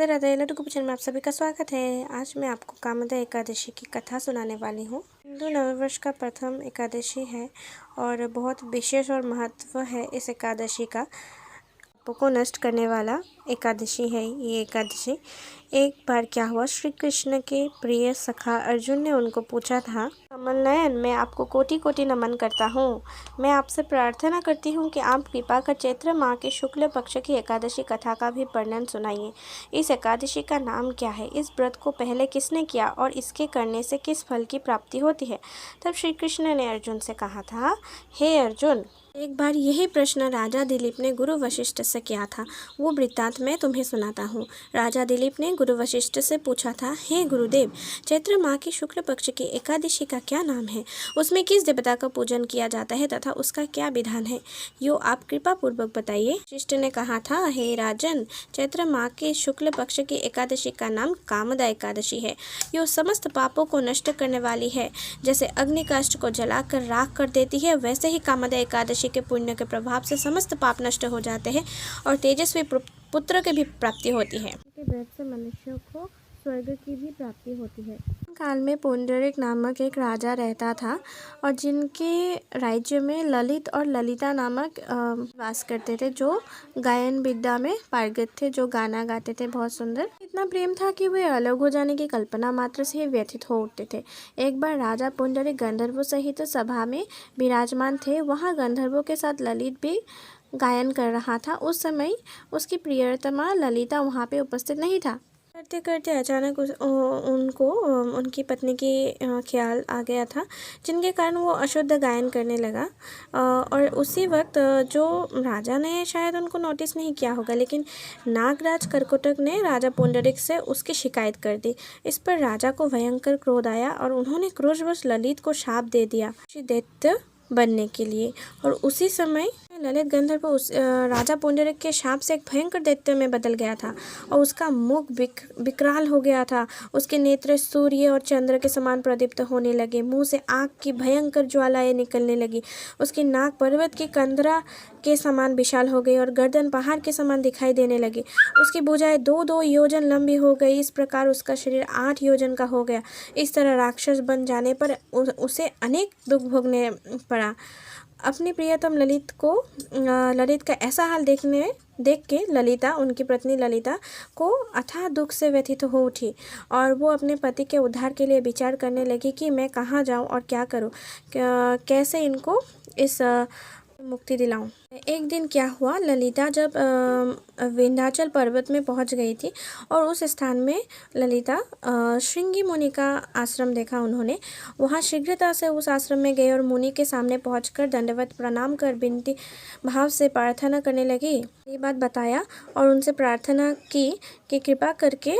राधे राधे। लड्डू गोपी में आप सभी का स्वागत है। आज मैं आपको कामदा एकादशी की कथा सुनाने वाली हूँ। हिंदू नववर्ष का प्रथम एकादशी है और बहुत विशेष और महत्व है इस एकादशी का। पापों को नष्ट करने वाला एकादशी है ये एकादशी। एक बार क्या हुआ, श्री कृष्ण के प्रिय सखा अर्जुन ने उनको पूछा था, कमल नयन, मैं आपको कोटि कोटि नमन करता हूँ। मैं आपसे प्रार्थना करती हूँ कि आप कृपा कर चैत्र माह के शुक्ल पक्ष की एकादशी कथा का भी वर्णन सुनाइए। इस एकादशी का नाम क्या है, इस व्रत को पहले किसने किया और इसके करने से किस फल की प्राप्ति होती है। तब श्री कृष्ण ने अर्जुन से कहा था, हे अर्जुन, एक बार यही प्रश्न राजा दिलीप ने गुरु वशिष्ठ से किया था। वो वृत्तांत मैं तुम्हें सुनाता हूँ। राजा दिलीप ने गुरु वशिष्ठ से पूछा था, हे गुरुदेव, चैत्र माह की शुक्ल पक्ष की एकादशी का क्या नाम है, उसमें किस देवता का पूजन किया जाता है तथा उसका क्या विधान है, यो आप कृपा पूर्वक बताइए। वशिष्ठ ने कहा था, हे राजन, चैत्र माह के शुक्ल पक्ष की एकादशी का नाम कामदा एकादशी है। यो समस्त पापों को नष्ट करने वाली है। जैसे अग्नि काष्ठ को जलाकर राख कर देती है, वैसे ही कामदा एकादशी के पुण्य के प्रभाव से समस्त पाप नष्ट हो जाते हैं और तेजस्वी पुत्र की भी प्राप्ति होती है। के व्रत से मनुष्यों को स्वर्ग की भी प्राप्ति होती है। काल में पुंडरीक नामक एक राजा रहता था और जिनके राज्य में ललित और ललिता नामक वास करते थे, जो गायन विद्या में पारंगत थे, जो गाना गाते थे बहुत सुंदर। इतना प्रेम था कि वे अलग हो जाने की कल्पना मात्र से ही व्यथित हो उठते थे। एक बार राजा पुंडरीक गंधर्वों सहित सभा में विराजमान थे। वहाँ गंधर्वों के साथ ललित भी गायन कर रहा था। उस समय उसकी प्रियतमा ललिता वहाँ पे उपस्थित नहीं था। करते करते अचानक उनको उनकी पत्नी की ख्याल आ गया था, जिनके कारण वो अशुद्ध गायन करने लगा। और उसी वक्त जो राजा ने शायद उनको नोटिस नहीं किया होगा, लेकिन नागराज कर्कोटक ने राजा पुंडरीक से उसकी शिकायत कर दी। इस पर राजा को भयंकर क्रोध आया और उन्होंने क्रोधवश ललित को शाप दे दिया दैत्य बनने के लिए। और उसी समय ललित गंधर्व उस राजा पुंडरीक के शाप से एक भयंकर दैत्य में बदल गया था और उसका मुख विकराल हो गया था। उसके नेत्र सूर्य और चंद्र के समान प्रदीप्त होने लगे। मुंह से आग की भयंकर ज्वालाएं निकलने लगी। उसकी नाक पर्वत की कंदरा के समान विशाल हो गई और गर्दन पहाड़ के समान दिखाई देने लगी। उसकी भुजाएं 2-2 योजन लंबी हो गई। इस प्रकार उसका शरीर 8 योजन का हो गया। इस तरह राक्षस बन जाने पर उसे अनेक दुख भोगने पड़ा। अपनी प्रियतम ललित का ऐसा हाल देख के ललिता, उनकी पत्नी ललिता को अथाह दुख से व्यथित हो उठी और वो अपने पति के उद्धार के लिए विचार करने लगी कि मैं कहाँ जाऊँ और क्या करूँ, कैसे इनको इस मुक्ति दिलाऊं। एक दिन क्या हुआ, ललिता जब विंध्याचल पर्वत में पहुंच गई थी और उस स्थान में ललिता श्रृंगी मुनि का आश्रम देखा। उन्होंने वहां शीघ्रता से उस आश्रम में गए और मुनि के सामने पहुंचकर दंडवत प्रणाम कर विनती भाव से प्रार्थना करने लगी। ये बात बताया और उनसे प्रार्थना की कि कृपा करके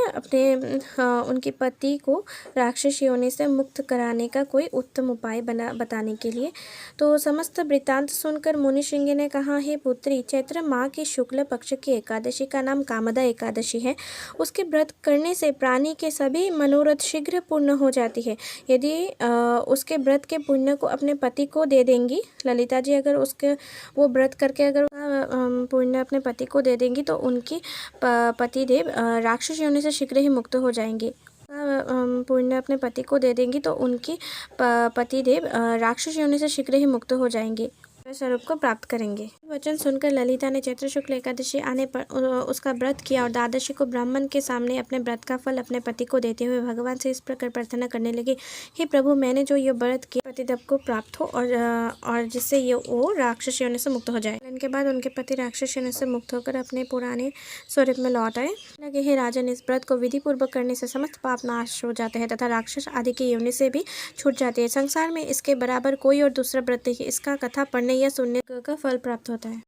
उनके पति को राक्षस योनि से मुक्त कराने का कोई उत्तम उपाय बताने के लिए। तो समस्त वृत्तांत सुनकर मुनि श्रृंगी ने कहा, हे पुत्री, चैत्र माह की शुक्ल पक्ष की एकादशी का नाम कामदा एकादशी है। उसके व्रत करने से प्राणी के सभी मनोरथ शीघ्र पूर्ण हो जाती है। यदि उसके व्रत के पुण्य को अपने पति को दे देंगी ललिता जी, अगर उसके वो व्रत करके अगर पुण्य अपने पति को दे देंगी तो उनकी पतिदेव राक्षस योनि से शीघ्र ही मुक्त हो जाएंगे। पुण्य अपने पति को दे देंगी तो उनकी पतिदेव राक्षस योनि से शीघ्र ही मुक्त हो जाएंगे, स्वरूप को प्राप्त करेंगे। वचन सुनकर ललिता ने चैत्र शुक्ल एकादशी आने पर उसका व्रत किया और द्वादशी को ब्राह्मण के सामने अपने व्रत का फल अपने पति को देते हुए भगवान से इस प्रकार प्रार्थना करने लगी, हे प्रभु, मैंने जो ये व्रत किया पतिदेव को प्राप्त हो और जिससे ये वो राक्षस योनि से मुक्त हो जाए। इनके बाद उनके पति राक्षस योनि से मुक्त होकर अपने पुराने स्वरूप में लौट आए। लगे, हे राजन, इस व्रत को विधि पूर्वक करने से समस्त पाप नाश हो जाते हैं तथा राक्षस आदि की योनि से भी छूट जाती है। संसार में इसके बराबर कोई और दूसरा व्रत नहीं है। इसका कथा पढ़ने या सुनने का फल प्राप्त होता है।